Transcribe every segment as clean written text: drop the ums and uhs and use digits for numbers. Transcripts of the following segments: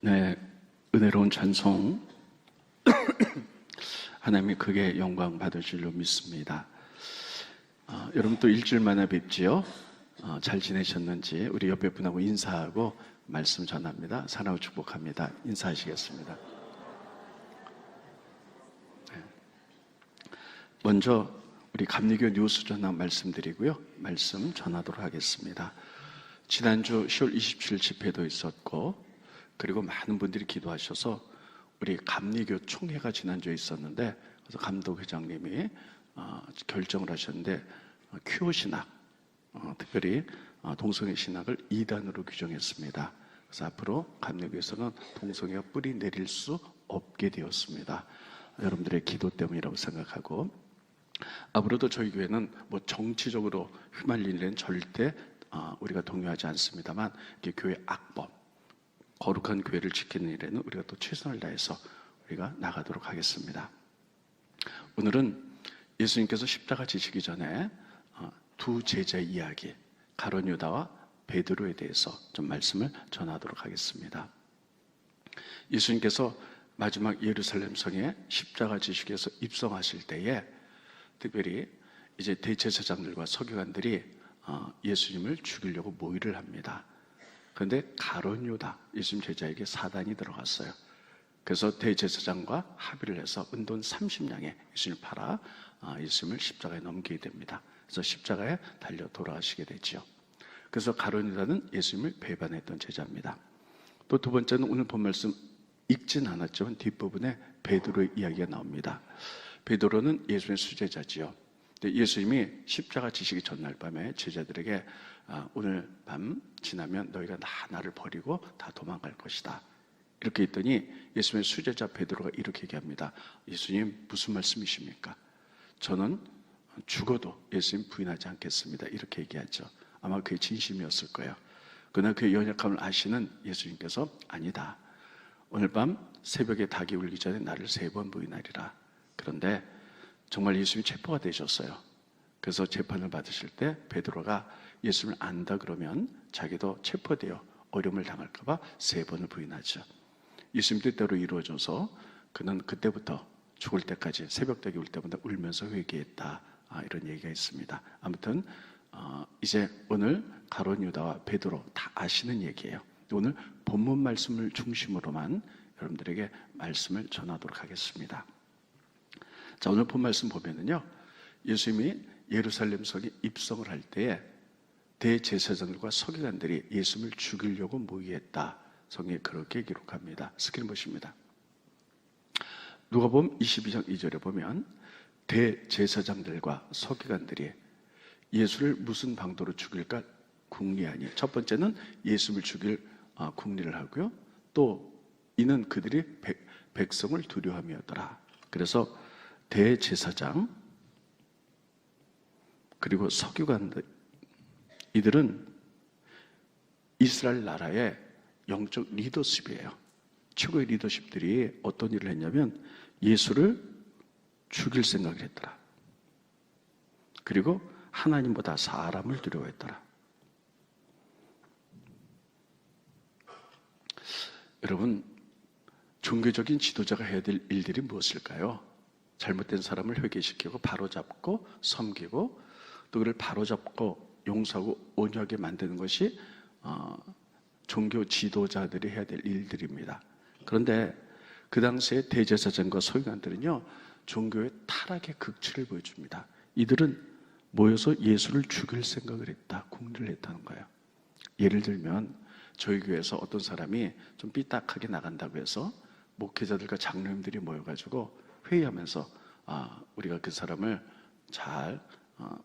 네, 은혜로운 찬송 하나님이 크게 영광 받을 줄로 믿습니다. 여러분 또 일주일 만에 뵙지요. 잘 지내셨는지 우리 옆에 분하고 인사하고 말씀 전합니다. 사랑을 축복합니다. 인사하시겠습니다. 네. 먼저 우리 감리교 뉴스 전화 말씀드리고요. 말씀 전하도록 하겠습니다. 지난주 10월 27일 집회도 있었고, 그리고 많은 분들이 기도하셔서 우리 감리교 총회가 지난주에 있었는데, 그래서 감독회장님이 결정을 하셨는데 큐어 신학, 특별히 동성애 신학을 2단으로 규정했습니다. 그래서 앞으로 감리교에서는 동성애가 뿌리 내릴 수 없게 되었습니다. 여러분들의 기도 때문이라고 생각하고, 앞으로도 저희 교회는 뭐 정치적으로 휘말리는 일은 절대 우리가 동요하지 않습니다만, 교회 악법, 거룩한 교회를 지키는 일에는 우리가 또 최선을 다해서 우리가 나가도록 하겠습니다. 오늘은 예수님께서 십자가 지시기 전에 두 제자 이야기, 가룟 유다와 베드로에 대해서 좀 말씀을 전하도록 하겠습니다. 예수님께서 마지막 예루살렘 성에 십자가 지시기에서 입성하실 때에 특별히 이제 대제사장들과 서기관들이 예수님을 죽이려고 모의를 합니다. 그런데 가룟 유다, 예수님 제자에게 사단이 들어갔어요. 그래서 대제사장과 합의를 해서 은돈 30냥에 예수님을 팔아 예수님을 십자가에 넘기게 됩니다. 그래서 십자가에 달려 돌아가시게 되죠. 그래서 가룟 유다는 예수님을 배반했던 제자입니다. 또 두 번째는 오늘 본 말씀 읽진 않았지만 뒷부분에 베드로의 이야기가 나옵니다. 베드로는 예수님의 수제자지요. 예수님이 십자가 지시기 전날 밤에 제자들에게 오늘 밤 지나면 너희가 나를 버리고 다 도망갈 것이다, 이렇게 했더니 예수님의 수제자 베드로가 이렇게 얘기합니다. 예수님, 무슨 말씀이십니까? 저는 죽어도 예수님 부인하지 않겠습니다, 이렇게 얘기하죠. 아마 그게 진심이었을 거예요. 그러나 그의 연약함을 아시는 예수님께서 아니다, 오늘 밤 새벽에 닭이 울기 전에 나를 3번 부인하리라. 그런데 정말 예수님이 체포가 되셨어요. 그래서 재판을 받으실 때 베드로가 예수님을 안다 그러면 자기도 체포되어 어려움을 당할까 봐 3번을 부인하죠. 예수님 뜻대로 이루어져서 그는 그때부터 죽을 때까지 새벽닭이 울 때마다 울면서 회개했다, 이런 얘기가 있습니다. 아무튼 이제 오늘 가룟 유다와 베드로 다 아시는 얘기예요. 오늘 본문 말씀을 중심으로만 여러분들에게 말씀을 전하도록 하겠습니다. 자, 오늘 본 말씀 보면은요, 예수님이 예루살렘 성에 입성을 할 때에 대제사장들과 서기관들이 예수님을 죽이려고 모의했다, 성경에 그렇게 기록합니다. 스크린 보십니다. 누가복음 22장 2절에 보면 대제사장들과 서기관들이 예수를 무슨 방도로 죽일까 궁리하니, 첫 번째는 예수를 죽일 궁리를 하고요, 또 이는 그들이 백성을 두려워함이었더라. 그래서 대제사장 그리고 서기관들, 이들은 이스라엘 나라의 영적 리더십이에요. 최고의 리더십들이 어떤 일을 했냐면 예수를 죽일 생각을 했더라. 그리고 하나님보다 사람을 두려워했더라. 여러분, 종교적인 지도자가 해야 될 일들이 무엇일까요? 잘못된 사람을 회개시키고 바로잡고 섬기고, 또 그를 바로잡고 용서하고 온유하게 만드는 것이 종교 지도자들이 해야 될 일들입니다. 그런데 그 당시에 대제사장과 서기관들은요, 종교의 타락의 극치를 보여줍니다. 이들은 모여서 예수를 죽일 생각을 했다, 궁리를 했다는 거예요. 예를 들면 저희 교회에서 어떤 사람이 좀 삐딱하게 나간다고 해서 목회자들과 장로님들이 모여가지고 회의하면서 우리가 그 사람을 잘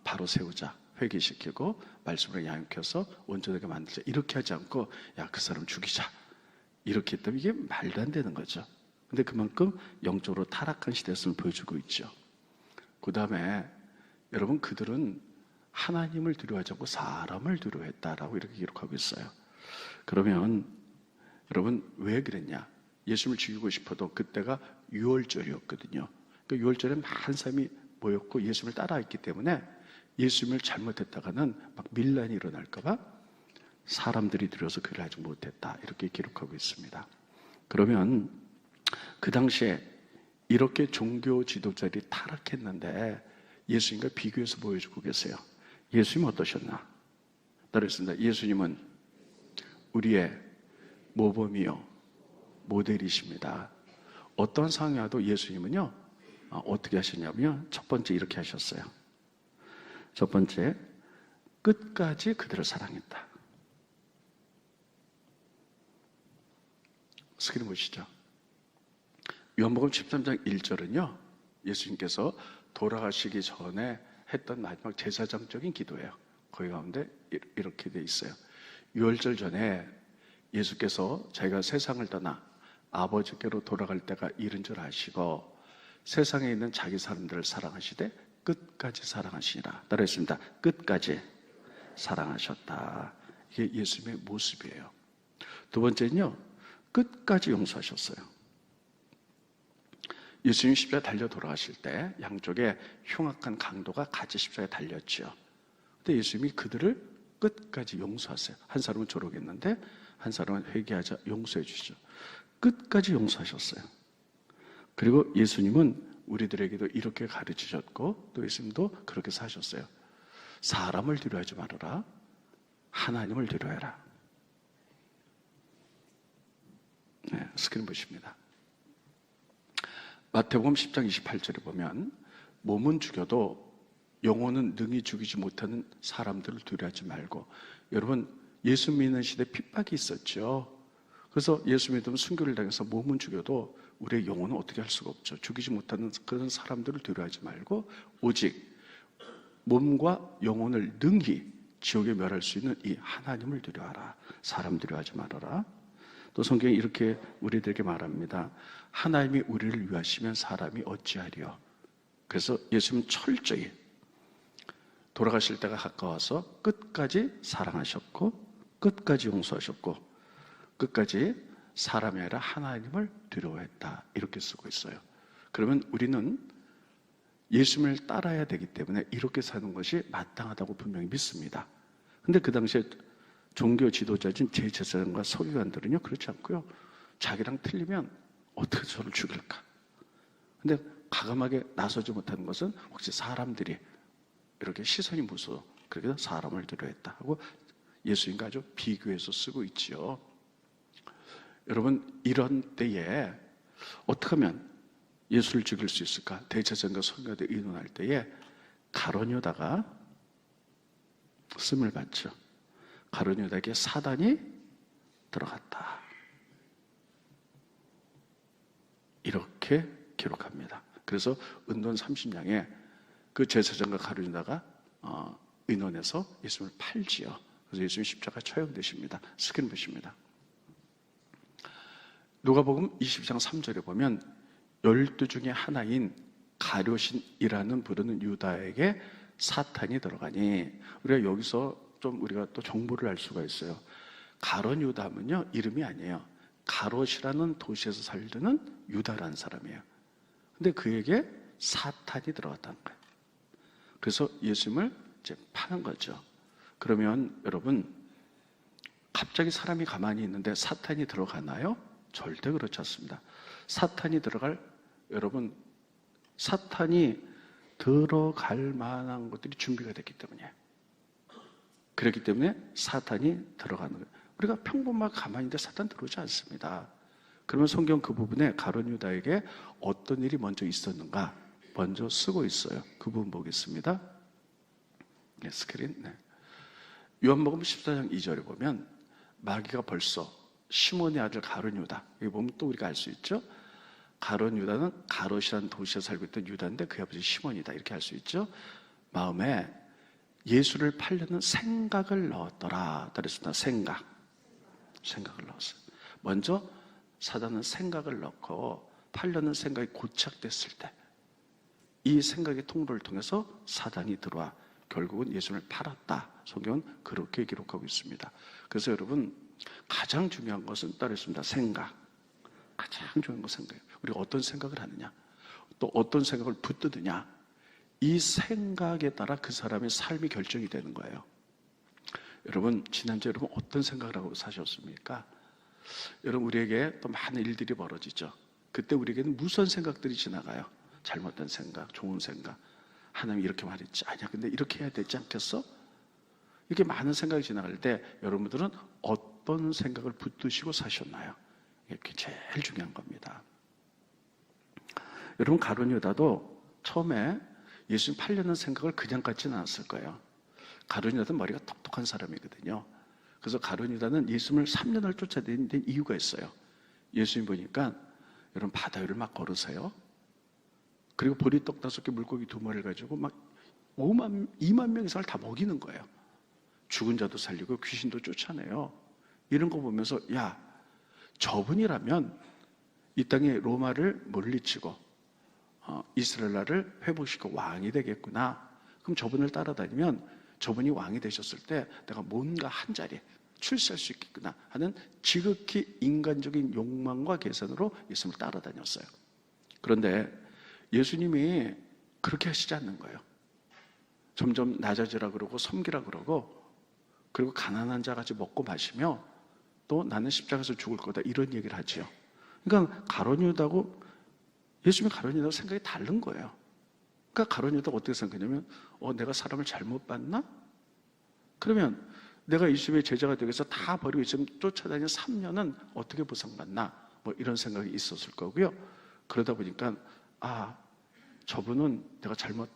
바로 세우자, 회개시키고 말씀으로 양육해서 온전하게 만들자, 이렇게 하지 않고 야, 그 사람 죽이자, 이렇게 했다면 이게 말도 안 되는 거죠. 근데 그만큼 영적으로 타락한 시대였음을 보여주고 있죠. 그 다음에 여러분, 그들은 하나님을 두려워하지 않고 사람을 두려워했다라고 이렇게 기록하고 있어요. 그러면 여러분, 왜 그랬냐? 예수님을 죽이고 싶어도 그때가 6월절이었거든요. 그 6월절에 많은 사람이 모였고 예수님을 따라했기 때문에 예수님을 잘못했다가는 막 밀란이 일어날까 봐 사람들이 들여서 그를 하지 못했다, 이렇게 기록하고 있습니다. 그러면 그 당시에 이렇게 종교 지도자들이 타락했는데 예수님과 비교해서 보여주고 계세요. 예수님은 어떠셨나? 따르겠습니다. 예수님은 우리의 모범이요 모델이십니다. 어떤 상황이 와도 예수님은요 어떻게 하셨냐면요, 첫 번째 이렇게 하셨어요. 첫 번째, 끝까지 그들을 사랑했다. 스크린 보시죠. 요한복음 13장 1절은요 예수님께서 돌아가시기 전에 했던 마지막 제사장적인 기도예요. 거기 가운데 이렇게 돼 있어요. 6월절 전에 예수께서 자기가 세상을 떠나 아버지께로 돌아갈 때가 이른 줄 아시고 세상에 있는 자기 사람들을 사랑하시되 끝까지 사랑하시니라. 따라했습니다. 끝까지 사랑하셨다. 이게 예수님의 모습이에요. 두 번째는요, 끝까지 용서하셨어요. 예수님 십자가에 달려 돌아가실 때 양쪽에 흉악한 강도가 같이 십자가에 달렸죠. 근데 예수님이 그들을 끝까지 용서하세요. 한 사람은 조롱했는데 한 사람은 회개하자 용서해 주시죠. 끝까지 용서하셨어요. 그리고 예수님은 우리들에게도 이렇게 가르치셨고 또 예수님도 그렇게 사셨어요. 사람을 두려워하지 말아라. 하나님을 두려워해라. 네, 스크린 보십니다. 마태복음 10장 28절에 보면 몸은 죽여도 영혼은 능히 죽이지 못하는 사람들을 두려워하지 말고, 여러분 예수 믿는 시대에 핍박이 있었죠. 그래서 예수 믿으면 순교를 당해서 몸은 죽여도 우리의 영혼은 어떻게 할 수가 없죠. 죽이지 못하는 그런 사람들을 두려워하지 말고 오직 몸과 영혼을 능히 지옥에 멸할 수 있는 이 하나님을 두려워하라. 사람 두려워하지 말아라. 또 성경이 이렇게 우리들에게 말합니다. 하나님이 우리를 위하시면 사람이 어찌하리요. 그래서 예수님은 철저히 돌아가실 때가 가까워서 끝까지 사랑하셨고 끝까지 용서하셨고 끝까지 사람이 아니라 하나님을 두려워했다. 이렇게 쓰고 있어요. 그러면 우리는 예수님을 따라야 되기 때문에 이렇게 사는 것이 마땅하다고 분명히 믿습니다. 근데 그 당시에 종교 지도자진 제사장과 서기관들은요 그렇지 않고요, 자기랑 틀리면 어떻게 저를 죽일까. 근데 가감하게 나서지 못하는 것은 혹시 사람들이 이렇게 시선이 무서워 그렇게 사람을 두려워했다 하고 예수님과 아주 비교해서 쓰고 있지요. 여러분 이런 때에 어떻게 하면 예수를 죽일 수 있을까? 대제사장과 서기관들이 의논할 때에 가룟 유다가 쓰임을 받죠. 가룟 유다에게 사단이 들어갔다. 이렇게 기록합니다. 그래서 은돈 30냥에 그 제사장과 가룟 유다가 의논해서 예수님을 팔지요. 그래서 예수님 십자가 처형되십니다. 스크린 보십니다. 누가복음 20장 3절에 보면 12 중에 하나인 가룟신이라는 부르는 유다에게 사탄이 들어가니, 우리가 여기서 좀 우리가 또 정보를 알 수가 있어요. 가룟 유다 하면요 이름이 아니에요. 가롯이라는 도시에서 살던 유다라는 사람이에요. 근데 그에게 사탄이 들어갔다는 거예요. 그래서 예수님을 이제 파는 거죠. 그러면 여러분 갑자기 사람이 가만히 있는데 사탄이 들어가나요? 절대 그렇지 않습니다. 사탄이 여러분 사탄이 들어갈 만한 것들이 준비가 됐기 때문이에요. 그렇기 때문에 사탄이 들어가는 거예요. 우리가 평범하게 가만히 있는데 사탄 들어오지 않습니다. 그러면 성경 그 부분에 가룟 유다에게 어떤 일이 먼저 있었는가 먼저 쓰고 있어요. 그 부분 보겠습니다. 네, 스크린. 네. 요한복음 14장 2절에 보면 마귀가 벌써 시몬의 아들 가룟 유다, 여기 보면 또 우리가 알 수 있죠. 가룟 유다는 가롯이라는 도시에 살고 있던 유다인데 그의 아버지 시몬이다, 이렇게 알 수 있죠. 마음에 예수를 팔려는 생각을 넣었더라. 그랬습니다. 생각을 넣었어요. 먼저 사단은 생각을 넣고 팔려는 생각이 고착됐을 때 이 생각의 통로를 통해서 사단이 들어와 결국은 예수를 팔았다. 성경은 그렇게 기록하고 있습니다. 그래서 여러분 가장 중요한 것은 따르겠습니다. 생각. 가장 중요한 것은 생각이에요. 우리가 어떤 생각을 하느냐, 또 어떤 생각을 붙드느냐, 이 생각에 따라 그 사람의 삶이 결정이 되는 거예요. 여러분 지난주에 여러분 어떤 생각을 하고 사셨습니까? 여러분, 우리에게 또 많은 일들이 벌어지죠. 그때 우리에게는 무슨 생각들이 지나가요? 잘못된 생각, 좋은 생각. 하나님이 이렇게 말했지. 아니야, 근데 이렇게 해야 되지 않겠어? 이렇게 많은 생각이 지나갈 때 여러분들은 어떤 생각을 붙드시고 사셨나요? 이게 제일 중요한 겁니다. 여러분, 가룟 유다도 처음에 예수님 팔려는 생각을 그냥 갖지는 않았을 거예요. 가룟 유다는 머리가 똑똑한 사람이거든요. 그래서 가룟 유다는 예수님을 3년을 쫓아다니는 이유가 있어요. 예수님 보니까 여러분, 바다 위를 막 걸으세요. 그리고 보리떡 5개, 물고기 2마리를 가지고 막 2만 명 이상을 다 먹이는 거예요. 죽은 자도 살리고 귀신도 쫓아내요. 이런 거 보면서, 야, 저분이라면 이 땅에 로마를 물리치고 이스라엘 나라를 회복시키고 왕이 되겠구나. 그럼 저분을 따라다니면 저분이 왕이 되셨을 때 내가 뭔가 한 자리에 출세할 수 있겠구나 하는 지극히 인간적인 욕망과 계산으로 예수님을 따라다녔어요. 그런데 예수님이 그렇게 하시지 않는 거예요. 점점 낮아지라 그러고 섬기라 그러고, 그리고 가난한 자같이 먹고 마시며 또 나는 십자가에서 죽을 거다, 이런 얘기를 하지요. 그러니까 가룟 유다하고 예수님이 가룟 유다하고 생각이 다른 거예요. 그러니까 가룟 유다가 어떻게 생각하냐면, 내가 사람을 잘못 봤나? 그러면 내가 예수님의 제자가 되기 위해서 다 버리고 예수님 쫓아다니는 3년은 어떻게 보상받나? 뭐 이런 생각이 있었을 거고요. 그러다 보니까, 저분은 내가 잘못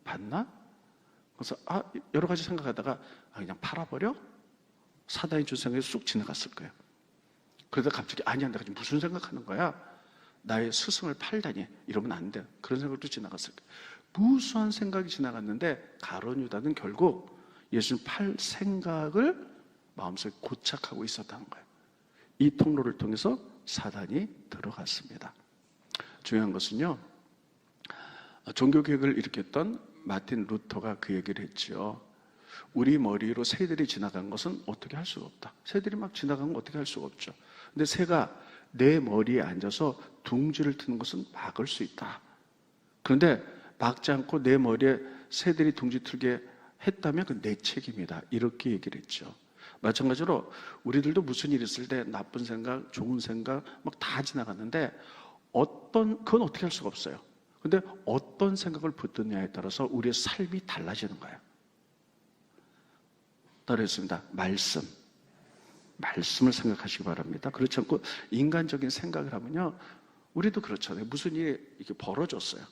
봤나? 그래서 여러 가지 생각하다가 그냥 팔아버려? 사단이 준 생각이 쑥 지나갔을 거예요. 그러다 갑자기, 아니야, 내가 지금 무슨 생각하는 거야? 나의 스승을 팔다니, 이러면 안 돼. 그런 생각도 지나갔을 거예요. 무수한 생각이 지나갔는데 가룟 유다는 결국 예수님 팔 생각을 마음속에 고착하고 있었다는 거예요. 이 통로를 통해서 사단이 들어갔습니다. 중요한 것은요, 종교개혁을 일으켰던 마틴 루터가 그 얘기를 했죠. 우리 머리로 새들이 지나간 것은 어떻게 할 수가 없다. 새들이 막 지나간 건 어떻게 할 수가 없죠. 근데 새가 내 머리에 앉아서 둥지를 트는 것은 막을 수 있다. 그런데 막지 않고 내 머리에 새들이 둥지 틀게 했다면 그건 내 책임이다. 이렇게 얘기를 했죠. 마찬가지로 우리들도 무슨 일이 있을 때 나쁜 생각, 좋은 생각 막 다 지나갔는데 그건 어떻게 할 수가 없어요. 근데 어떤 생각을 붙드냐에 따라서 우리의 삶이 달라지는 거예요. 따라했습니다. 말씀을 생각하시기 바랍니다. 그렇지 않고 인간적인 생각을 하면요, 우리도 그렇잖아요. 무슨 일이 이렇게 벌어졌어요.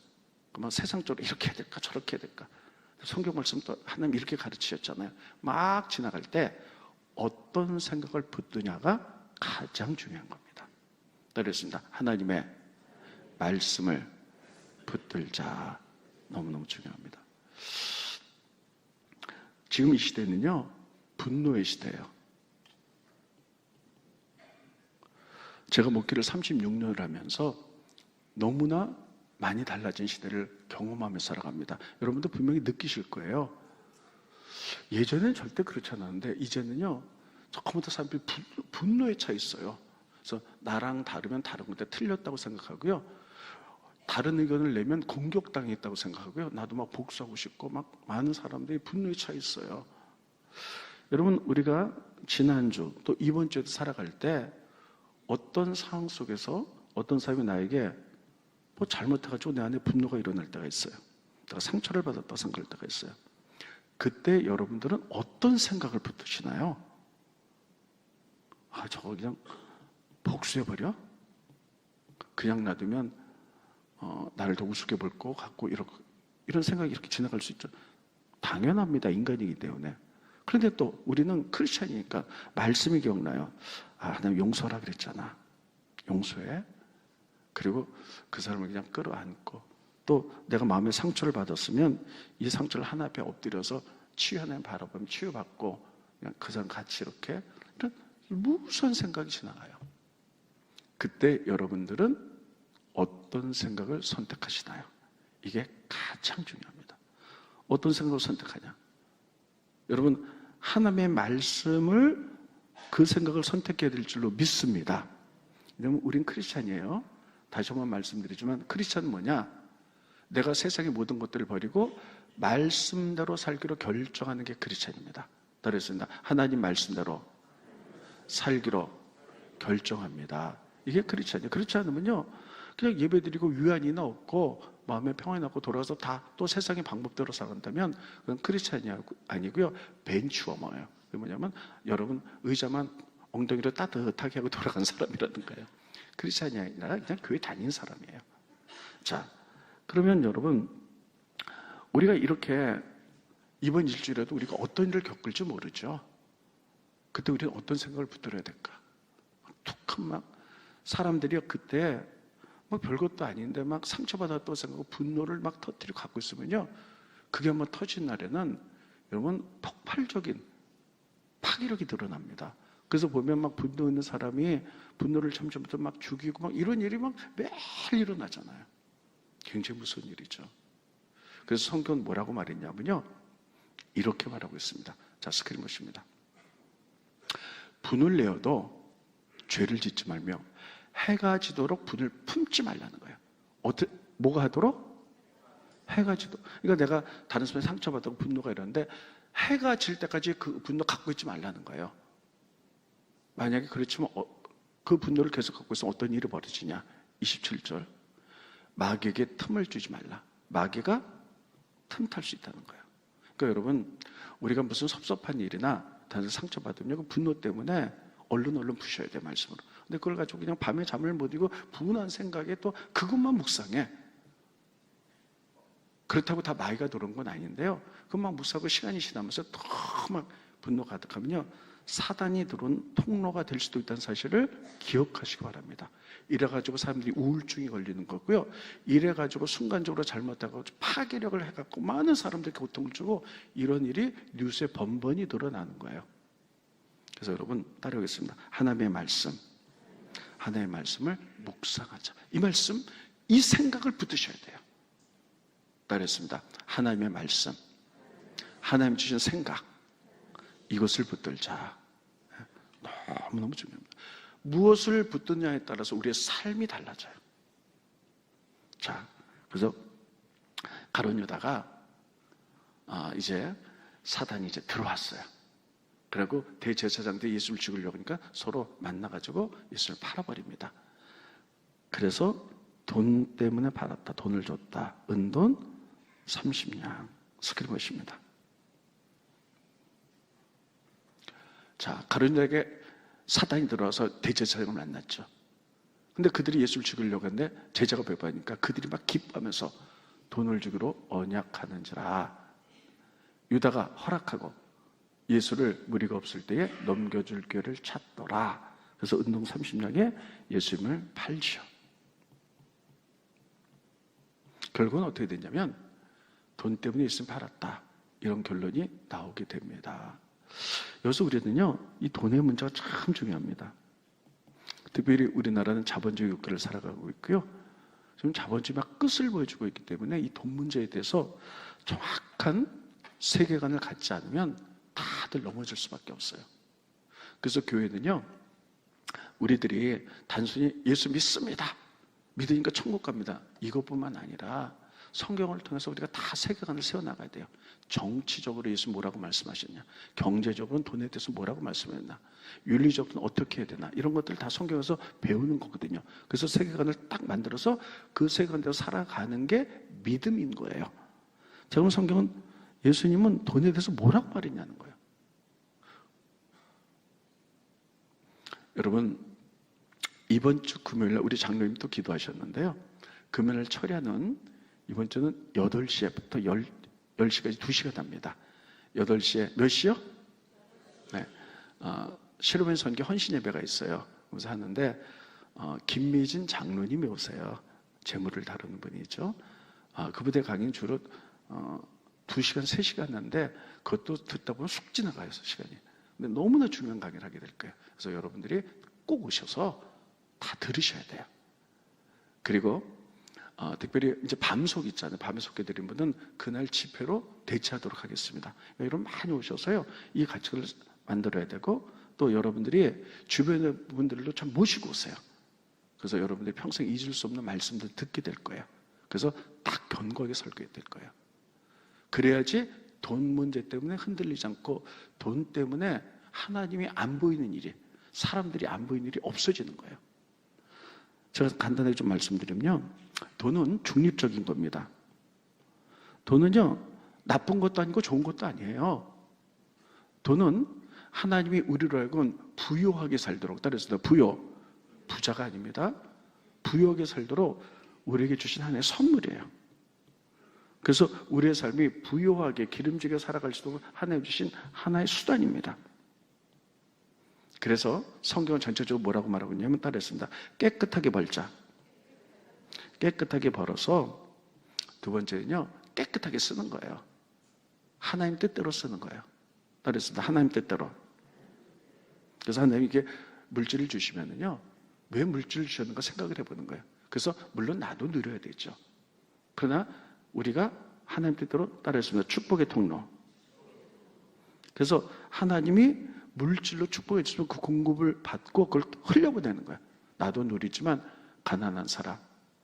그러면 세상적으로 이렇게 해야 될까, 저렇게 해야 될까. 성경 말씀도 하나님 이렇게 가르치셨잖아요. 막 지나갈 때 어떤 생각을 붙드냐가 가장 중요한 겁니다. 따라했습니다. 하나님의 말씀을 붙들자. 너무너무 중요합니다. 지금 이 시대는요, 분노의 시대예요. 제가 목회를 36년을 하면서 너무나 많이 달라진 시대를 경험하며 살아갑니다. 여러분도 분명히 느끼실 거예요. 예전에는 절대 그렇지 않았는데 이제는요, 조금부터 사람들이 분노에 차 있어요. 그래서 나랑 다르면 다른 건데 틀렸다고 생각하고요. 다른 의견을 내면 공격당했다고 생각하고요. 나도 막 복수하고 싶고 막 많은 사람들이 분노에 차 있어요. 여러분, 우리가 지난주 또 이번 주에도 살아갈 때 어떤 상황 속에서 어떤 사람이 나에게 뭐 잘못해가지고 내 안에 분노가 일어날 때가 있어요. 내가 상처를 받았다고 생각할 때가 있어요. 그때 여러분들은 어떤 생각을 붙드시나요? 저거 그냥 복수해버려? 그냥 놔두면 나를 더 우습게 볼 것 같고 이런 생각이 이렇게 지나갈 수 있죠. 당연합니다. 인간이기 때문에. 그런데 또 우리는 크리스찬이니까 말씀이 기억나요. 하나님 용서하라 그랬잖아. 용서해. 그리고 그 사람을 그냥 끌어안고, 또 내가 마음에 상처를 받았으면 이 상처를 하나 앞에 엎드려서 치유하나님 바라보면 치유받고, 그냥 그 사람 같이 이렇게, 이런 무수한 생각이 지나가요. 그때 여러분들은 어떤 생각을 선택하시나요? 이게 가장 중요합니다. 어떤 생각을 선택하냐? 여러분, 하나님의 말씀을 그 생각을 선택해야 될 줄로 믿습니다. 왜냐하면 우린 크리스찬이에요. 다시 한번 말씀드리지만 크리스찬은 뭐냐? 내가 세상의 모든 것들을 버리고 말씀대로 살기로 결정하는 게 크리스찬입니다. 따라했습니다. 하나님 말씀대로 살기로 결정합니다. 이게 크리스찬이에요. 그렇지 않으면요, 그냥 예배드리고 유한이나 없고 마음에 평안이 없고 돌아가서 다 또 세상의 방법대로 살아간다면 그건 크리스찬이 아니고요, 벤치워머예요. 그게 뭐냐면 여러분 의자만 엉덩이로 따뜻하게 하고 돌아간 사람이라는 거예요. 크리스찬이 아니라 그냥 교회 다니는 사람이에요. 자, 그러면 여러분, 우리가 이렇게 이번 일주일에도 우리가 어떤 일을 겪을지 모르죠. 그때 우리는 어떤 생각을 붙들어야 될까? 툭한 막 사람들이 그때 막 별것도 아닌데 막 상처받았다고 생각하고 분노를 막 터뜨리고 갖고 있으면요, 그게 한번 터진 날에는 여러분 폭발적인 파괴력이 드러납니다. 그래서 보면 막 분노 있는 사람이 분노를 참지부터 막 죽이고 막 이런 일이 막 매일 일어나잖아요. 굉장히 무서운 일이죠. 그래서 성경은 뭐라고 말했냐면요, 이렇게 말하고 있습니다. 자, 스크린 보십니다. 분을 내어도 죄를 짓지 말며 해가 지도록 분을 품지 말라는 거예요. 뭐가 하도록? 해가 지도. 그러니까 내가 다른 사람이 상처받았고 분노가 이러는데 해가 질 때까지 그 분노 갖고 있지 말라는 거예요. 만약에 그렇지만 그 분노를 계속 갖고 있으면 어떤 일이 벌어지냐? 27절. 마귀에게 틈을 주지 말라. 마귀가 틈탈 수 있다는 거예요. 그러니까 여러분, 우리가 무슨 섭섭한 일이나 다른 상처받으면 그 분노 때문에 얼른 부셔야 돼, 말씀으로. 근데 그걸 가지고 그냥 밤에 잠을 못 이고 분한 생각에 또 그것만 묵상해. 그렇다고 다 마귀가 들어온 건 아닌데요, 그것만 묵상하고 시간이 지나면서 또 막 분노가 가득하면요, 사단이 들어온 통로가 될 수도 있다는 사실을 기억하시기 바랍니다. 이래가지고 사람들이 우울증이 걸리는 거고요, 이래가지고 순간적으로 잘못하고 파괴력을 해갖고 많은 사람들에게 고통을 주고 이런 일이 뉴스에 번번이 드러나는 거예요. 그래서 여러분 따라오겠습니다. 하나님의 말씀, 하나님의 말씀을 묵상하자. 이 말씀, 이 생각을 붙드셔야 돼요. 따라했습니다. 하나님의 말씀, 하나님 주신 생각, 이것을 붙들자. 너무너무 중요합니다. 무엇을 붙드냐에 따라서 우리의 삶이 달라져요. 자, 그래서 가룟 유다가 이제 사단이 이제 들어왔어요. 그리고 대제사장들이 예수를 죽이려고 하니까 서로 만나가지고 예수를 팔아버립니다. 그래서 돈 때문에 팔았다. 돈을 줬다. 은돈 30냥. 스크린 보십니다. 자, 가룟 유다에게 사단이 들어와서 대제사장을 만났죠. 근데 그들이 예수를 죽이려고 했는데 제자가 배부르니까 그들이 막 기뻐하면서 돈을 주기로 언약하는지라. 유다가 허락하고 예수를 무리가 없을 때에 넘겨줄 기회를 찾더라. 그래서 은동 30냥에 예수님을 팔죠. 결국은 어떻게 됐냐면 돈 때문에 예수님 팔았다, 이런 결론이 나오게 됩니다. 여기서 우리는요, 이 돈의 문제가 참 중요합니다. 특별히 우리나라는 자본주의 국가를 살아가고 있고요, 지금 자본주의 막 끝을 보여주고 있기 때문에 이 돈 문제에 대해서 정확한 세계관을 갖지 않으면 다들 넘어질 수밖에 없어요. 그래서 교회는요, 우리들이 단순히 예수 믿습니다, 믿으니까 천국 갑니다, 이것뿐만 아니라 성경을 통해서 우리가 다 세계관을 세워나가야 돼요. 정치적으로 예수 뭐라고 말씀하셨냐, 경제적으로는 돈에 대해서 뭐라고 말씀했나, 윤리적으로는 어떻게 해야 되나, 이런 것들을 다 성경에서 배우는 거거든요. 그래서 세계관을 딱 만들어서 그 세계관대로 살아가는 게 믿음인 거예요. 자, 그럼 성경은, 예수님은 돈에 대해서 뭐라고 말했냐는 거예요. 여러분, 이번 주 금요일날 우리 장로님 또 기도하셨는데요, 금요일 철야는 이번 주는 8시부터 10시까지 2시간 합니다. 8시에 몇 시요? 네. 실로몬 선교 헌신 예배가 있어요. 그래서 하는데 김미진 장로님이 오세요. 재물을 다루는 분이죠. 그분의 강의는 주로 2시간, 3시간 하는데 그것도 듣다 보면 쑥 지나가요, 시간이. 근데 너무나 중요한 강의를 하게 될 거예요. 그래서 여러분들이 꼭 오셔서 다 들으셔야 돼요. 그리고 특별히 이제 밤속 있잖아요. 밤에 속해드린 분은 그날 집회로 대체하도록 하겠습니다. 여러분 많이 오셔서요, 이 가치를 만들어야 되고, 또 여러분들이 주변의 분들도 참 모시고 오세요. 그래서 여러분들이 평생 잊을 수 없는 말씀들 듣게 될 거예요. 그래서 딱 견고하게 설교해야 될 거예요. 그래야지 돈 문제 때문에 흔들리지 않고, 돈 때문에 하나님이 안 보이는 일이, 사람들이 안 보이는 일이 없어지는 거예요. 제가 간단하게 좀 말씀드리면 돈은 중립적인 겁니다. 돈은요, 나쁜 것도 아니고 좋은 것도 아니에요. 돈은 하나님이 우리로 하여금 부유하게 살도록, 따라서 부자가 아닙니다. 부유하게 살도록 우리에게 주신 하나의 선물이에요. 그래서 우리의 삶이 부유하게 기름지게 살아갈 수 있도록 하나님 주신 하나의 수단입니다. 그래서 성경은 전체적으로 뭐라고 말하고 있냐면 따라했습니다. 깨끗하게 벌자. 깨끗하게 벌어서 두 번째는요, 깨끗하게 쓰는 거예요. 하나님 뜻대로 쓰는 거예요. 따라했습니다. 하나님 뜻대로. 그래서 하나님이 이게 물질을 주시면은요, 왜 물질을 주셨는가 생각을 해보는 거예요. 그래서 물론 나도 누려야 되죠. 그러나 우리가 하나님 뜻대로 따라했습니다. 축복의 통로. 그래서 하나님이 물질로 축복해 주시면 그 공급을 받고 그걸 흘려보내는 거예요. 나도 누리지만 가난한 사람,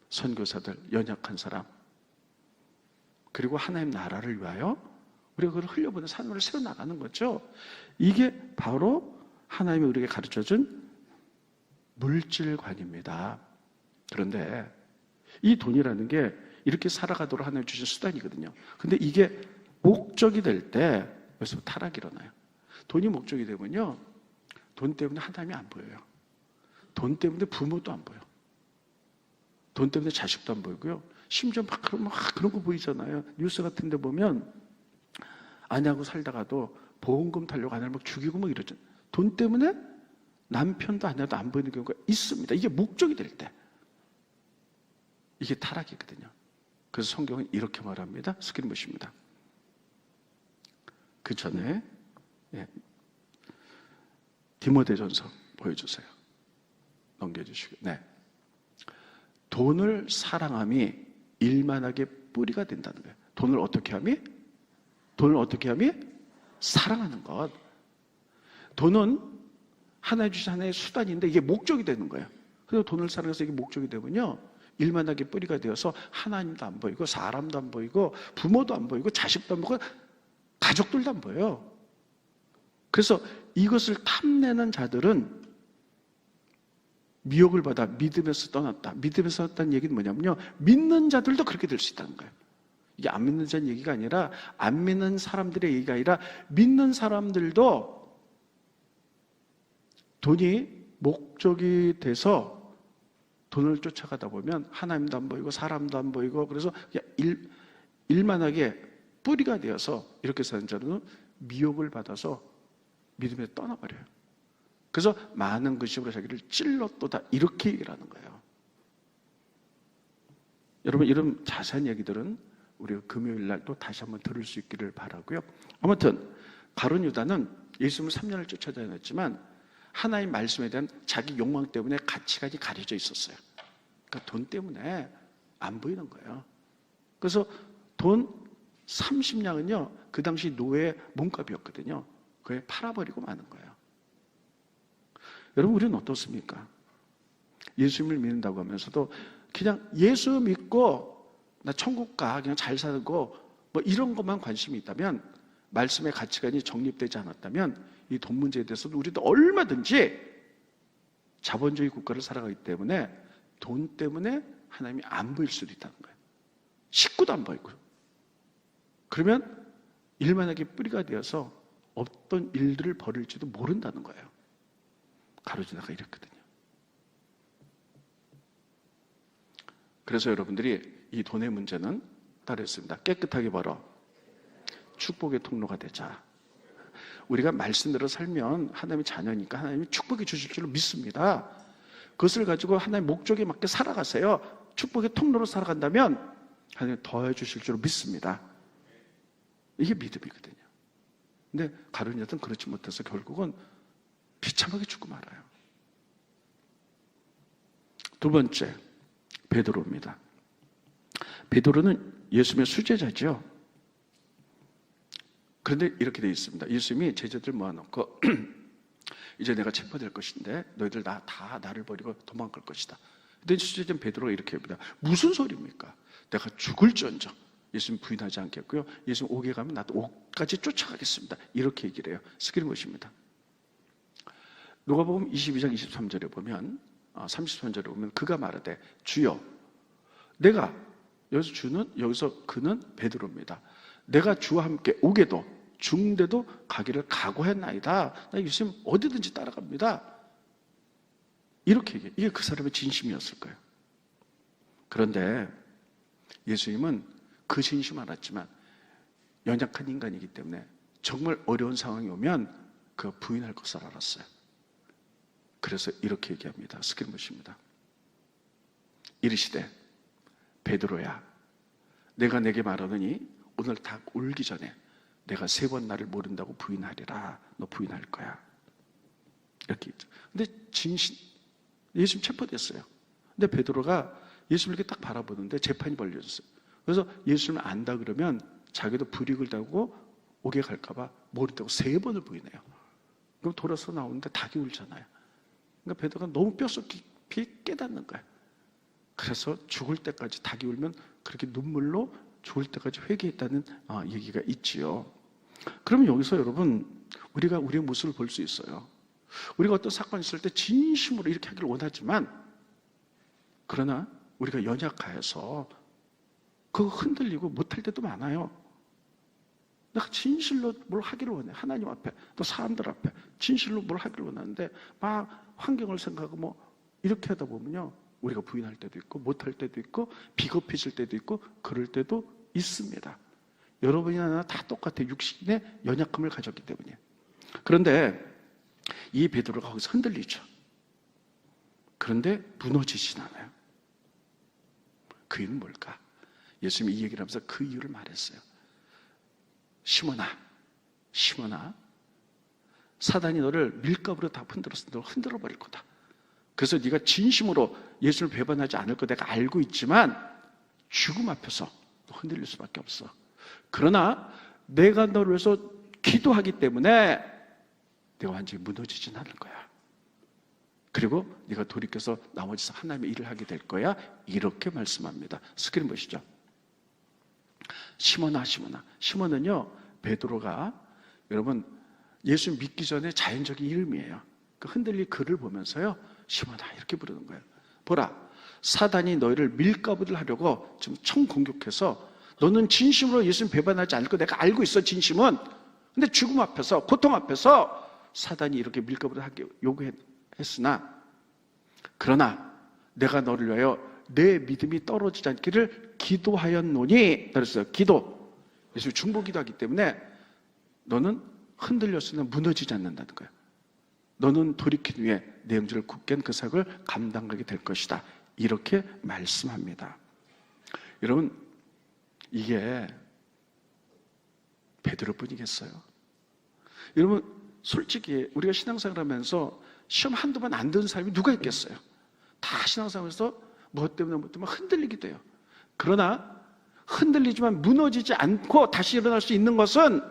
선교사들, 연약한 사람, 그리고 하나님 나라를 위하여 우리가 그걸 흘려보내 산물을 세워나가는 거죠. 이게 바로 하나님이 우리에게 가르쳐준 물질관입니다. 그런데 이 돈이라는 게 이렇게 살아가도록 하나님 주신 수단이거든요. 근데 이게 목적이 될 때 여기서 타락이 일어나요. 돈이 목적이 되면요, 돈 때문에 하나님이 안 보여요. 돈 때문에 부모도 안 보여. 돈 때문에 자식도 안 보이고요. 심지어 막 그런 거 보이잖아요. 뉴스 같은 데 보면 아내하고 살다가도 보험금 타려고 아내를 막 죽이고 막 이러죠. 돈 때문에 남편도 아내도 안 보이는 경우가 있습니다. 이게 목적이 될 때. 이게 타락이거든요. 그래서 성경은 이렇게 말합니다. 스크린 보십니다. 그 전에 디모데전서 보여주세요. 넘겨주시고. 네. 돈을 사랑함이 일만하게 뿌리가 된다는 거예요. 돈을 어떻게 함이? 사랑하는 것. 돈은 하나님 주신 하나의 수단인데 이게 목적이 되는 거예요. 그래서 돈을 사랑해서 이게 목적이 되면요, 일만하게 뿌리가 되어서 하나님도 안 보이고 사람도 안 보이고 부모도 안 보이고 자식도 안 보이고 가족들도 안 보여요. 그래서 이것을 탐내는 자들은 미혹을 받아 믿음에서 떠났다. 믿음에서 떠났다는 얘기는 뭐냐면요, 믿는 자들도 그렇게 될 수 있다는 거예요. 이게 안 믿는 자의 얘기가 아니라, 안 믿는 사람들의 얘기가 아니라 믿는 사람들도 돈이 목적이 돼서 돈을 쫓아가다 보면 하나님도 안 보이고 사람도 안 보이고, 그래서 그냥 일만하게 뿌리가 되어서 이렇게 사는 자들은 미혹을 받아서 믿음에 떠나버려요. 그래서 많은 근심으로 자기를 찔렀도다, 이렇게 얘기를 하는 거예요. 여러분, 이런 자세한 얘기들은 우리가 금요일 날 또 다시 한번 들을 수 있기를 바라고요. 아무튼 가룟 유다는 예수님을 3년을 쫓아다녔지만 하나님 말씀에 대한 자기 욕망 때문에 가치관이 가려져 있었어요. 그러니까 돈 때문에 안 보이는 거예요. 그래서 돈 30냥은요, 그 당시 노예의 몸값이었거든요. 그걸 팔아버리고 마는 거예요. 여러분, 우리는 어떻습니까? 예수님을 믿는다고 하면서도 그냥 예수 믿고 나 천국 가, 그냥 잘 살고 뭐 이런 것만 관심이 있다면, 말씀의 가치관이 정립되지 않았다면 이 돈 문제에 대해서도 우리도 얼마든지 자본주의 국가를 살아가기 때문에 돈 때문에 하나님이 안 보일 수도 있다는 거예요. 식구도 안 보이고요. 그러면 일만하게 뿌리가 되어서 어떤 일들을 벌일지도 모른다는 거예요. 가룟유다가 이랬거든요. 그래서 여러분들이 이 돈의 문제는 따르겠습니다. 깨끗하게 벌어 축복의 통로가 되자. 우리가 말씀대로 살면 하나님의 자녀니까 하나님이 축복해 주실 줄로 믿습니다. 그것을 가지고 하나님의 목적에 맞게 살아가세요. 축복의 통로로 살아간다면 하나님이 더해 주실 줄로 믿습니다. 이게 믿음이거든요. 근데 가룟 유다는 그렇지 못해서 결국은 비참하게 죽고 말아요. 두 번째, 베드로입니다. 베드로는 예수님의 수제자죠. 그런데 이렇게 되어 있습니다. 예수님이 제자들 모아놓고 이제 내가 체포될 것인데 너희들 다 나를 버리고 도망갈 것이다. 근데 수제자는 베드로가 이렇게 합니다. 무슨 소리입니까? 내가 죽을지언정 예수님 부인하지 않겠고요. 예수님 옥에 가면 나도 옥까지 쫓아가겠습니다. 이렇게 얘기를 해요. 스크린 보십니다. 누가복음 22장 23절에 보면 33절에 보면 그가 말하되 주여 내가 여기서 주는 여기서 그는 베드로입니다. 내가 주와 함께 오게도 중대도 가기를 각오했나이다. 나 예수님 어디든지 따라갑니다. 이렇게 얘기해. 이게 그 사람의 진심이었을 거예요. 그런데 예수님은 그 진심 알았지만 연약한 인간이기 때문에 정말 어려운 상황이 오면 그 부인할 것을 알았어요. 그래서 이렇게 얘기합니다. 스크린 보십니다. 이르시되 베드로야 내가 내게 말하느니 오늘 닭 울기 전에 내가 3번 나를 모른다고 부인하리라. 너 부인할 거야. 이렇게 했죠. 근데 예수님 체포됐어요. 근데 베드로가 예수님을 이렇게 딱 바라보는데 재판이 벌려졌어요. 그래서 예수님을 안다 그러면 자기도 불이익을 당하고 옥에 갈까봐 모른다고 3번을 부인해요. 그럼 돌아서 나오는데 닭이 울잖아요. 그러니까 베드로가 너무 뼛속 깊이 깨닫는 거예요. 그래서 죽을 때까지 닭이 울면 그렇게 눈물로 죽을 때까지 회개했다는 얘기가 있지요. 그러면 여기서 여러분 우리가 우리의 모습을 볼 수 있어요. 우리가 어떤 사건이 있을 때 진심으로 이렇게 하기를 원하지만 그러나 우리가 연약하여서 그거 흔들리고 못할 때도 많아요. 내가 진실로 뭘 하기를 원해. 하나님 앞에 또 사람들 앞에 진실로 뭘 하기를 원하는데 막 환경을 생각하고 뭐 이렇게 하다 보면요 우리가 부인할 때도 있고 못할 때도 있고 비겁해질 때도 있고 그럴 때도 있습니다. 여러분이나 나나 다 똑같아요. 육신의 연약함을 가졌기 때문에. 그런데 이 베드로가 거기서 흔들리죠. 그런데 무너지진 않아요. 그 이유는 뭘까? 예수님이 이 얘기를 하면서 그 이유를 말했어요. 시몬아 사단이 너를 밀가부로 다 흔들어서 너를 흔들어 버릴 거다. 그래서 네가 진심으로 예수를 배반하지 않을 거 내가 알고 있지만 죽음 앞에서 너 흔들릴 수밖에 없어. 그러나 내가 너를 위해서 기도하기 때문에 내가 완전히 무너지진 않을 거야. 그리고 네가 돌이켜서 나머지 하나님의 일을 하게 될 거야. 이렇게 말씀합니다. 스크린 보시죠. 시몬은요 베드로가 여러분 예수 믿기 전에 자연적인 이름이에요. 그 흔들린 그를 보면서요 시몬아 이렇게 부르는 거예요. 보라 사단이 너희를 밀가부를 하려고 지금 총공격해서 너는 진심으로 예수님 배반하지 않을 거 내가 알고 있어 진심은. 근데 죽음 앞에서 고통 앞에서 사단이 이렇게 밀가부를 하게 요구했으나 그러나 내가 너를 위하여 내 믿음이 떨어지지 않기를 기도하였노니 그랬어요. 기도. 예수 중보기도하기 때문에 너는 흔들렸으나 무너지지 않는다는 거예요. 너는 돌이킨 후에 내 영주를 굳게 한 그 사역을 감당하게 될 것이다. 이렇게 말씀합니다. 여러분 이게 베드로뿐이겠어요? 여러분 솔직히 우리가 신앙생활 하면서 시험 한두 번 안 드는 사람이 누가 있겠어요? 다 신앙생활에서 무엇 때문에 흔들리기도 해요. 그러나 흔들리지만 무너지지 않고 다시 일어날 수 있는 것은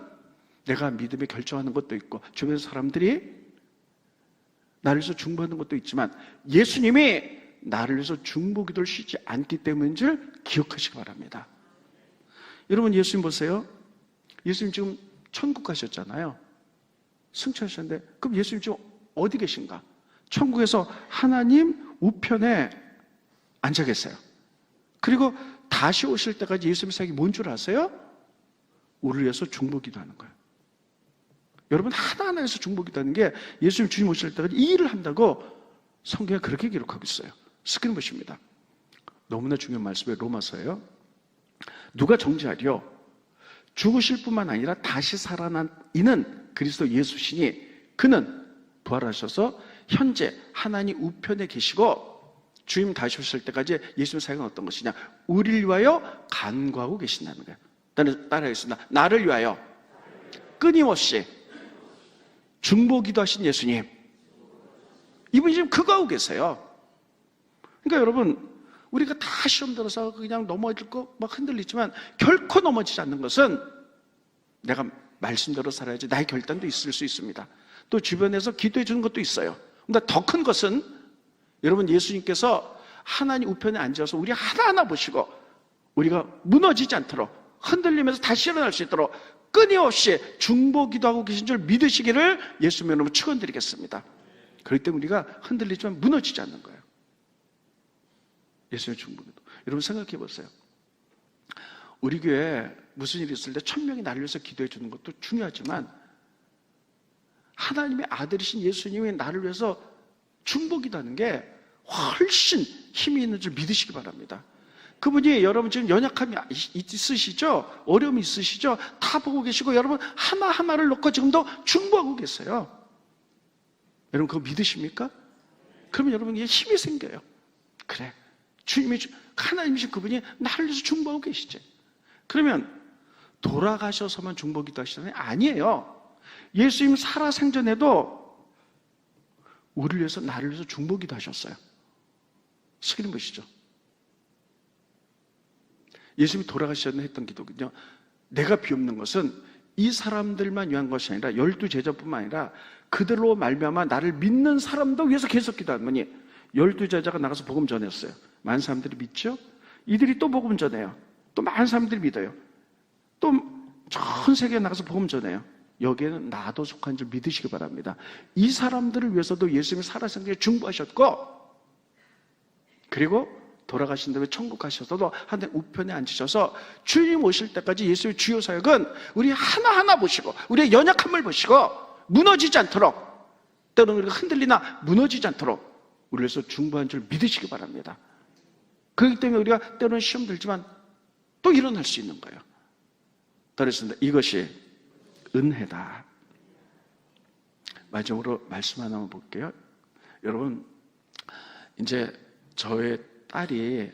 내가 믿음에 결정하는 것도 있고 주변 사람들이 나를 위해서 중보하는 것도 있지만 예수님이 나를 위해서 중보기도를 쉬지 않기 때문인 줄 기억하시기 바랍니다. 여러분 예수님 보세요. 예수님 지금 천국 가셨잖아요. 승천하셨는데 그럼 예수님 지금 어디 계신가? 천국에서 하나님 우편에 앉아 계세요. 그리고 다시 오실 때까지 예수님의 사역이 뭔 줄 아세요? 우리를 위해서 중보기도하는 거예요. 여러분 하나하나에서 중보기도하는 게 예수님 주님 오실 때까지 이 일을 한다고 성경에 그렇게 기록하고 있어요. 스크린 보십니다. 너무나 중요한 말씀이 로마서예요. 누가 정죄하리요? 죽으실 뿐만 아니라 다시 살아난 이는 그리스도 예수시니 그는 부활하셔서 현재 하나님 우편에 계시고 주님 다시 오실 때까지 예수님의 사역은 어떤 것이냐? 우리를 위하여 간구하고 계신다는 거예요. 따라하겠습니다. 나를 위하여 끊임없이 중보기도하신 예수님. 이분이 지금 그거 하고 계세요. 그러니까 여러분 우리가 다 시험 들어서 그냥 넘어질 거 막 흔들리지만 결코 넘어지지 않는 것은 내가 말씀대로 살아야지 나의 결단도 있을 수 있습니다. 또 주변에서 기도해 주는 것도 있어요. 근데 더 큰 것은 여러분 예수님께서 하나님 우편에 앉아서 우리 하나하나 보시고 우리가 무너지지 않도록 흔들리면서 다시 일어날 수 있도록 끊임없이 중보기도하고 계신 줄 믿으시기를 예수님 이름으로 축원드리겠습니다. 그렇기 때문에 우리가 흔들리지만 무너지지 않는 거예요. 예수님의 중보기도. 여러분 생각해 보세요. 우리 교회에 무슨 일이 있을 때 1000명이 나를 위해서 기도해 주는 것도 중요하지만 하나님의 아들이신 예수님이 나를 위해서 중보기도하는 게 훨씬 힘이 있는 줄 믿으시기 바랍니다. 그분이 여러분 지금 연약함이 있으시죠? 어려움이 있으시죠? 다 보고 계시고 여러분 하나하나를 놓고 지금도 중보하고 계세요. 여러분 그거 믿으십니까? 그러면 여러분에게 힘이 생겨요. 그래, 하나님이신 그분이 나를 위해서 중보하고 계시지. 그러면 돌아가셔서만 중보기도 하시잖아요. 아니에요. 예수님 살아생전에도 우리를 위해서 나를 위해서 중보기도 하셨어요. 스크린 보시죠. 예수님이 돌아가시전에 했던 기도거든요. 내가 비옵는 것은 이 사람들만 위한 것이 아니라 12제자뿐만 아니라 그들로 말미암아 나를 믿는 사람도 위해서 계속 기도하더니 12제자가 나가서 복음 전했어요. 많은 사람들이 믿죠? 이들이 또 복음 전해요. 또 많은 사람들이 믿어요. 또 전 세계에 나가서 복음 전해요. 여기에는 나도 속한 줄 믿으시기 바랍니다. 이 사람들을 위해서도 예수님이 살아생전에 중보하셨고, 그리고 돌아가신 다음에 천국 가셔서도 하나님 우편에 앉으셔서 주님 오실 때까지 예수의 주요 사역은 우리 하나하나 보시고 우리의 연약함을 보시고 무너지지 않도록, 때로는 우리가 흔들리나 무너지지 않도록 우리를 위해서 중보한 줄 믿으시기 바랍니다. 그렇기 때문에 우리가 때로는 시험 들지만 또 일어날 수 있는 거예요. 그렇습니다. 이것이 은혜다. 마지막으로 말씀 하나만 볼게요. 여러분, 이제 저의 딸이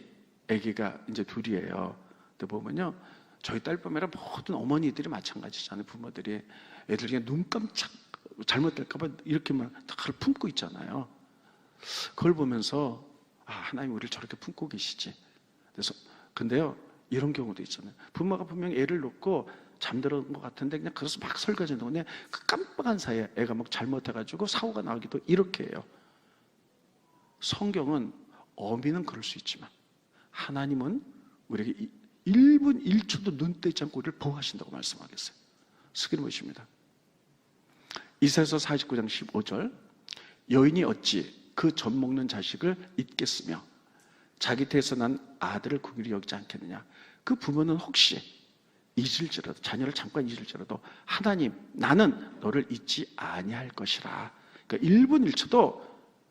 아기가 이제 둘이에요. 근데 보면요, 저희 딸뿐만 아니라 모든 어머니들이 마찬가지잖아요. 부모들이 애들 그냥 눈 깜짝 잘못될까봐 이렇게만 다를 품고 있잖아요. 그걸 보면서 하나님 우리를 저렇게 품고 계시지. 그래서 근데요, 이런 경우도 있잖아요. 부모가 분명히 애를 놓고 잠들었던 것 같은데 그냥 그래서 막 설거지하는 동안에 그 깜빡한 사이에 애가 막 잘못해가지고 사고가 나기도 이렇게 해요. 성경은 어미는 그럴 수 있지만 하나님은 우리에게 1분 1초도 눈 떼지 않고 우리를 보호하신다고 말씀하겠어요. 스크린 보십니다. 이사야서 49장 15절, 여인이 어찌 그 젖 먹는 자식을 잊겠으며 자기 태에서 난 아들을 긍휼히 여기지 않겠느냐. 그 부모는 혹시 잊을지라도, 자녀를 잠깐 잊을지라도 하나님 나는 너를 잊지 아니할 것이라. 그러니까 1분 1초도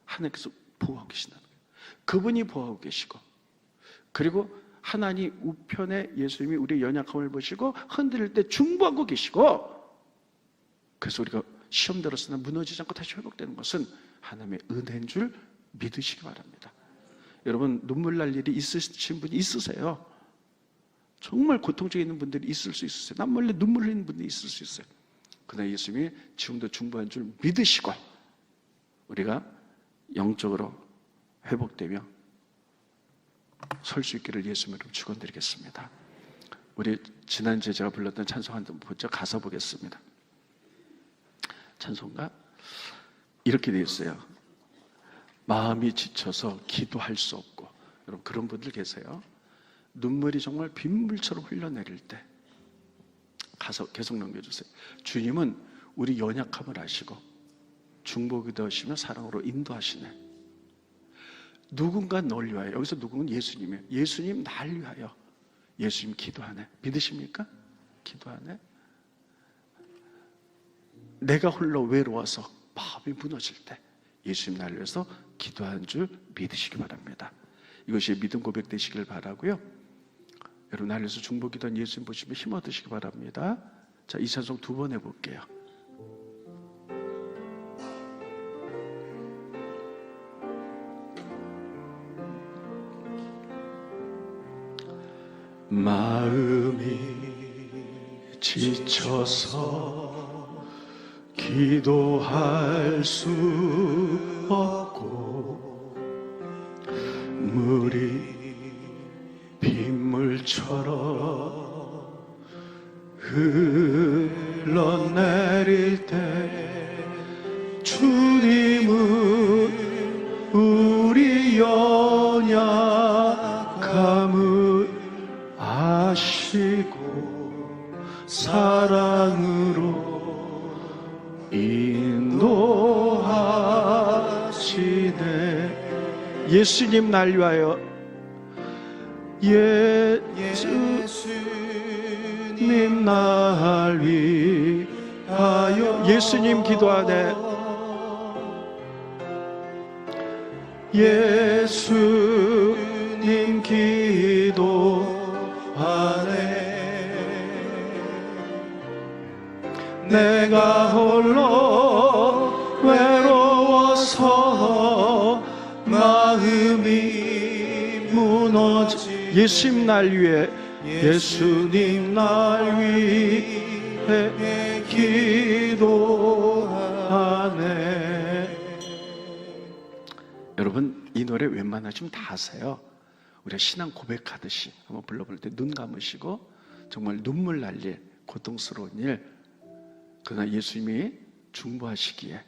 하나님께서 보호하고 계신다는 거예요. 그분이 보호하고 계시고, 그리고 하나님 우편에 예수님이 우리의 연약함을 보시고 흔들릴 때 중보하고 계시고, 그래서 우리가 시험 들었으나 무너지지 않고 다시 회복되는 것은 하나님의 은혜인 줄 믿으시기 바랍니다. 여러분, 눈물 날 일이 있으신 분이 있으세요? 정말 고통적인 있는 분들이 있을 수 있으세요. 난 몰래 눈물 흘리는 분들이 있을 수 있어요. 그러나 예수님이 지금도 중보한 줄 믿으시고 우리가 영적으로 회복되며 설 수 있기를 예수님으로 축원드리겠습니다. 우리 지난주에 제가 불렀던 찬송 한 번 보죠. 가사 보겠습니다. 찬송가 이렇게 되어 있어요. 마음이 지쳐서 기도할 수 없고. 여러분, 그런 분들 계세요. 눈물이 정말 빗물처럼 흘러내릴 때 가서 계속 넘겨주세요. 주님은 우리 연약함을 아시고 중보기도 하시며 사랑으로 인도하시네. 누군가 널 위하여, 여기서 누군가 예수님이에요. 예수님 날 위하여 예수님 기도하네. 믿으십니까? 기도하네. 내가 홀로 외로워서 마음이 무너질 때 예수님 나를 위해서 기도하는 줄 믿으시기 바랍니다. 이것이 믿음 고백 되시길 바라고요. 여러분, 나를 위해서 중보기도한 예수님 보시면 힘 얻으시기 바랍니다. 자, 이 찬송 2번 해볼게요. 마음이 지쳐서 기도할 수 없고 물이 빗물처럼 흘러내릴 때 주님은 우리 연약함을 아시고 사랑으로 인도하시네. 예수님 날 위하여 예수님 날 위하여 예수님 기도하네 예수님 기도하네 내가 홀로 외로워서 마음이 무너지 예수님 날 위해 예수님 날 위해 기도하네. 여러분 이 노래 웬만하시면 다 아세요. 우리가 신앙 고백하듯이 한번 불러볼 때 눈 감으시고 정말 눈물 날 일, 고통스러운 일, 그러나 예수님이 중보하시기에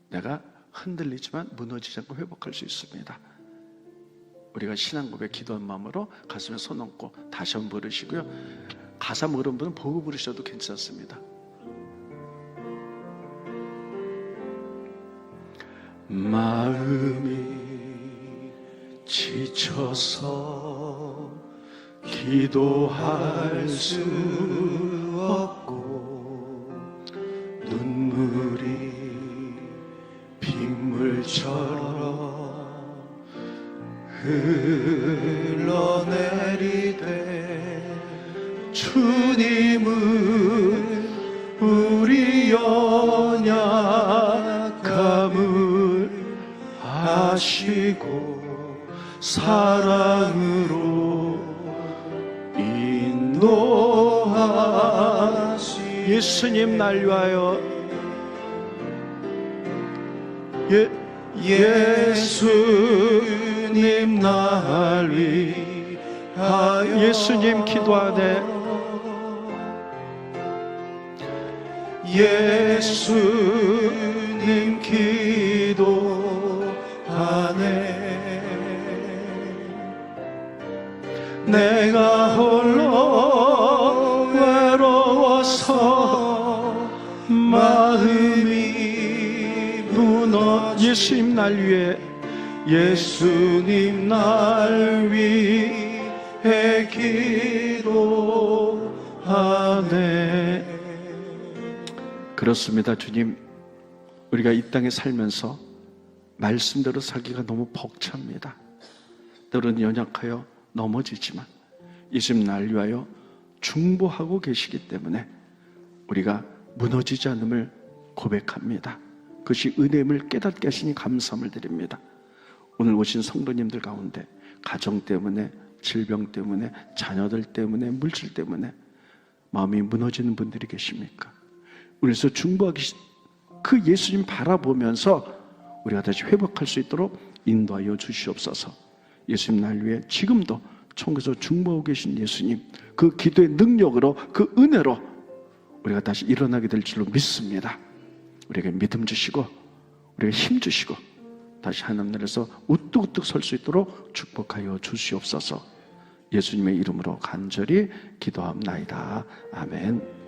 내가 흔들리지만 무너지지 않고 회복할 수 있습니다. 우리가 신앙 고백 기도한 마음으로 가슴에 손 얹고 다시 한번 부르시고요. 가사 모르는 분은 보고 부르셔도 괜찮습니다. 마음이 지쳐서 기도할 수 없고 눈물이 빗물처럼 흘러내리되 주님은 우리 연약함을 아시고 사랑으로 인도하시 예수님 날 위하여 예수님 날 위하여 예수님 기도하네 예수님 기도하네 내가 홀로 외로워서 마음이 무너 예수님 날 위해 예수님 날 위해 기도하네. 그렇습니다. 주님, 우리가 이 땅에 살면서 말씀대로 살기가 너무 벅찹니다. 때로는 연약하여 넘어지지만 예수님 날 위하여 중보하고 계시기 때문에 우리가 무너지지 않음을 고백합니다. 그것이 은혜임을 깨닫게 하시니 감사함을 드립니다. 오늘 오신 성도님들 가운데 가정 때문에, 질병 때문에, 자녀들 때문에, 물질 때문에 마음이 무너지는 분들이 계십니까? 그래서 중보하기 그 예수님 바라보면서 우리가 다시 회복할 수 있도록 인도하여 주시옵소서. 예수님 날 위해 지금도 천국에서 중보하고 계신 예수님, 그 기도의 능력으로, 그 은혜로 우리가 다시 일어나게 될 줄로 믿습니다. 우리에게 믿음 주시고 우리에게 힘 주시고 다시 하늘나라에서 우뚝우뚝 설 수 있도록 축복하여 주시옵소서. 예수님의 이름으로 간절히 기도합나이다. 아멘.